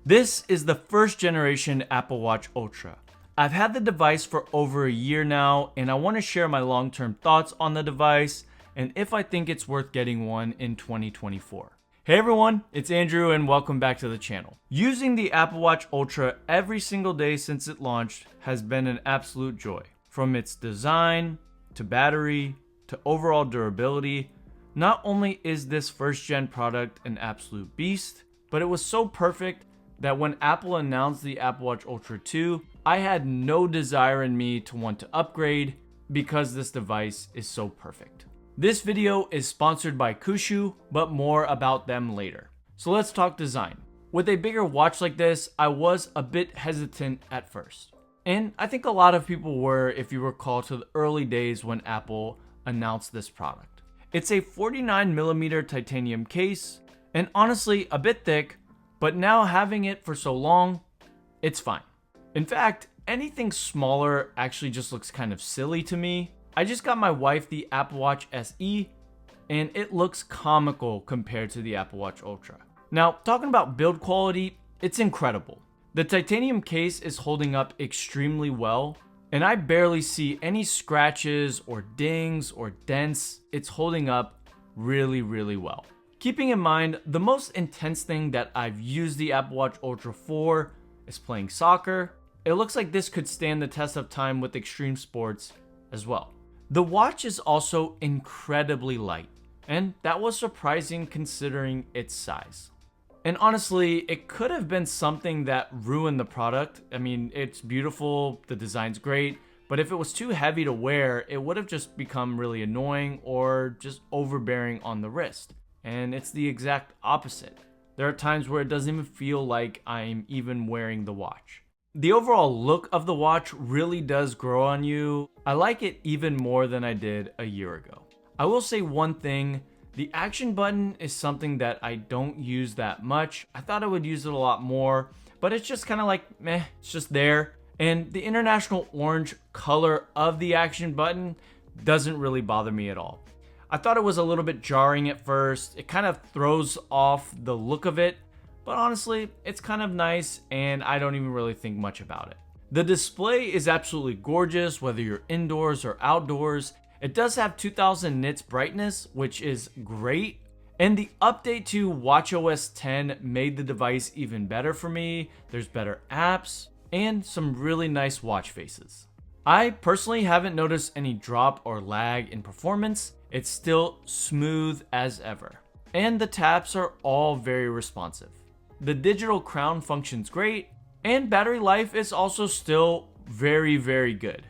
This is the first generation Apple Watch Ultra. I've had the device for over a year now, and I want to share my long-term thoughts on the device and if I think it's worth getting one in 2024. Hey everyone, it's Andrew and welcome back to the channel. Using the Apple Watch Ultra every single day since it launched has been an absolute joy. From its design, to battery, to overall durability, not only is this first gen product an absolute beast, but it was so perfect that when Apple announced the Apple Watch Ultra 2, I had no desire in me to want to upgrade because this device is so perfect. This video is sponsored by Kushu, but more about them later. So let's talk design. With a bigger watch like this, I was a bit hesitant at first. And I think a lot of people were if you recall to the early days when Apple announced this product. It's a 49mm titanium case, and honestly a bit thick, but now having it for so long, it's fine. In fact, anything smaller actually just looks kind of silly to me. I just got my wife the Apple Watch SE, and it looks comical compared to the Apple Watch Ultra. Now, talking about build quality, it's incredible. The titanium case is holding up extremely well, and I barely see any scratches or dings or dents. It's holding up really, really well. Keeping in mind, the most intense thing that I've used the Apple Watch Ultra for is playing soccer. It looks like this could stand the test of time with extreme sports as well. The watch is also incredibly light, and that was surprising considering its size. And honestly, it could have been something that ruined the product. I mean, it's beautiful, the design's great, but if it was too heavy to wear, it would have just become really annoying or just overbearing on the wrist. And it's the exact opposite. There are times where it doesn't even feel like I'm even wearing the watch. The overall look of the watch really does grow on you. I like it even more than I did a year ago. I will say one thing, the action button is something that I don't use that much. I thought I would use it a lot more, but it's just kind of like, meh, it's just there. And the international orange color of the action button doesn't really bother me at all. I thought it was a little bit jarring at first. It kind of throws off the look of it, but honestly, it's kind of nice and I don't even really think much about it. The display is absolutely gorgeous, whether you're indoors or outdoors. It does have 2000 nits brightness, which is great. And the update to watchOS 10 made the device even better for me. There's better apps and some really nice watch faces. I personally haven't noticed any drop or lag in performance. It's still smooth as ever. And the taps are all very responsive. The digital crown functions great, and battery life is also still very, very good.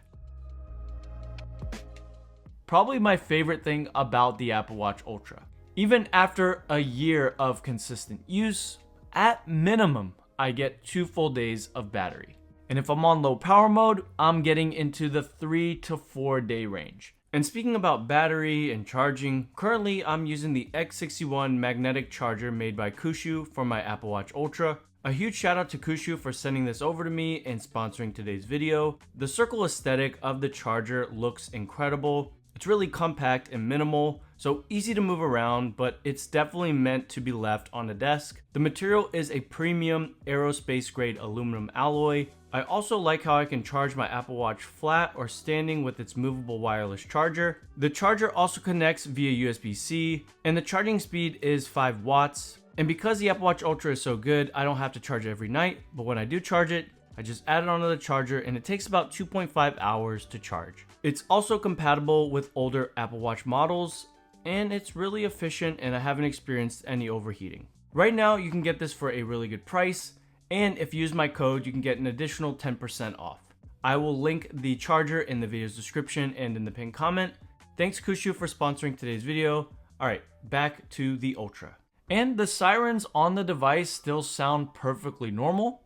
Probably my favorite thing about the Apple Watch Ultra. Even after a year of consistent use, at minimum, I get 2 full days of battery. And if I'm on low power mode, I'm getting into the 3 to 4 day range. And speaking about battery and charging, currently I'm using the X61 magnetic charger made by Kushu for my Apple Watch Ultra. A huge shout out to Kushu for sending this over to me and sponsoring today's video. The circle aesthetic of the charger looks incredible. It's really compact and minimal, so easy to move around, but it's definitely meant to be left on the desk. The material is a premium aerospace grade aluminum alloy. I also like how I can charge my Apple Watch flat or standing with its movable wireless charger. The charger also connects via USB-C, and the charging speed is 5 watts. And because the Apple Watch Ultra is so good, I don't have to charge it every night, but when I do charge it, I just add it onto the charger and it takes about 2.5 hours to charge. It's also compatible with older Apple Watch models, and it's really efficient and I haven't experienced any overheating. Right now, you can get this for a really good price, and if you use my code, you can get an additional 10% off. I will link the charger in the video's description and in the pinned comment. Thanks Kushu for sponsoring today's video. All right, back to the Ultra. And the sirens on the device still sound perfectly normal.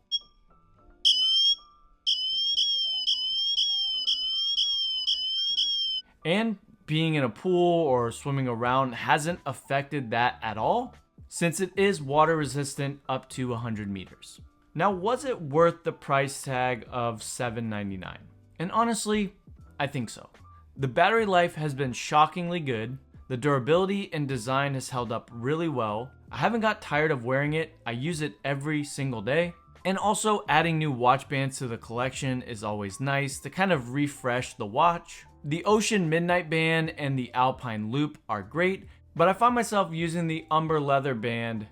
And being in a pool or swimming around hasn't affected that at all, since it is water resistant up to 100 meters. Now, was it worth the price tag of $799? And honestly, I think so. The battery life has been shockingly good. The durability and design has held up really well. I haven't got tired of wearing it. I use it every single day. And also adding new watch bands to the collection is always nice to kind of refresh the watch. The Ocean Midnight Band and the Alpine Loop are great, but I find myself using the Umber Leather Band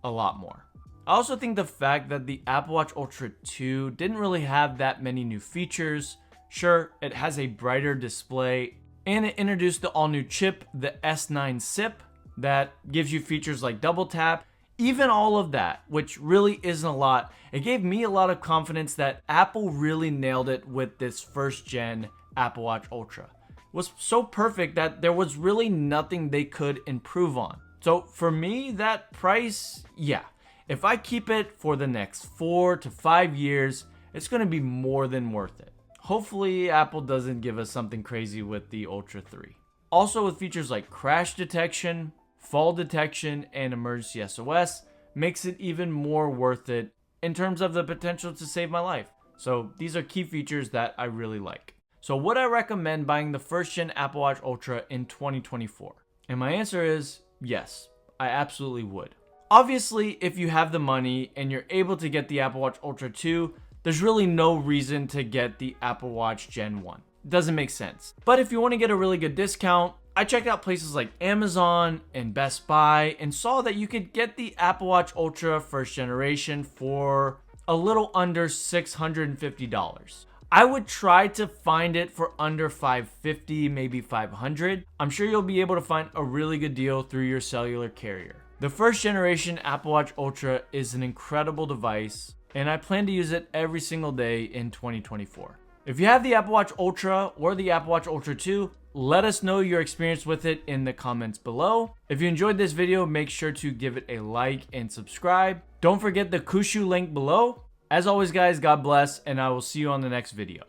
a lot more. I also think the fact that the Apple Watch Ultra 2 didn't really have that many new features. Sure, it has a brighter display, and it introduced the all-new chip, the S9 SIP, that gives you features like double tap. Even all of that, which really isn't a lot, it gave me a lot of confidence that Apple really nailed it with this first gen Apple Watch Ultra. It was so perfect that there was really nothing they could improve on. So for me, that price, yeah, if I keep it for the next 4 to 5 years, it's going to be more than worth it. Hopefully Apple doesn't give us something crazy with the Ultra 3. Also with features like crash detection, fall detection, and emergency SOS, makes it even more worth it in terms of the potential to save my life. So these are key features that I really like. So would I recommend buying the first gen Apple Watch Ultra in 2024? And my answer is yes, I absolutely would. Obviously, if you have the money and you're able to get the Apple Watch Ultra 2, there's really no reason to get the Apple Watch Gen 1. It doesn't make sense. But if you want to get a really good discount, I checked out places like Amazon and Best Buy and saw that you could get the Apple Watch Ultra first generation for a little under $650. I would try to find it for under $550, maybe $500. I'm sure you'll be able to find a really good deal through your cellular carrier. The first generation Apple Watch Ultra is an incredible device, and I plan to use it every single day in 2024. If you have the Apple Watch Ultra or the Apple Watch Ultra 2, let us know your experience with it in the comments below. If you enjoyed this video, make sure to give it a like and subscribe. Don't forget the Kushu link below. As always, guys, God bless, and I will see you on the next video.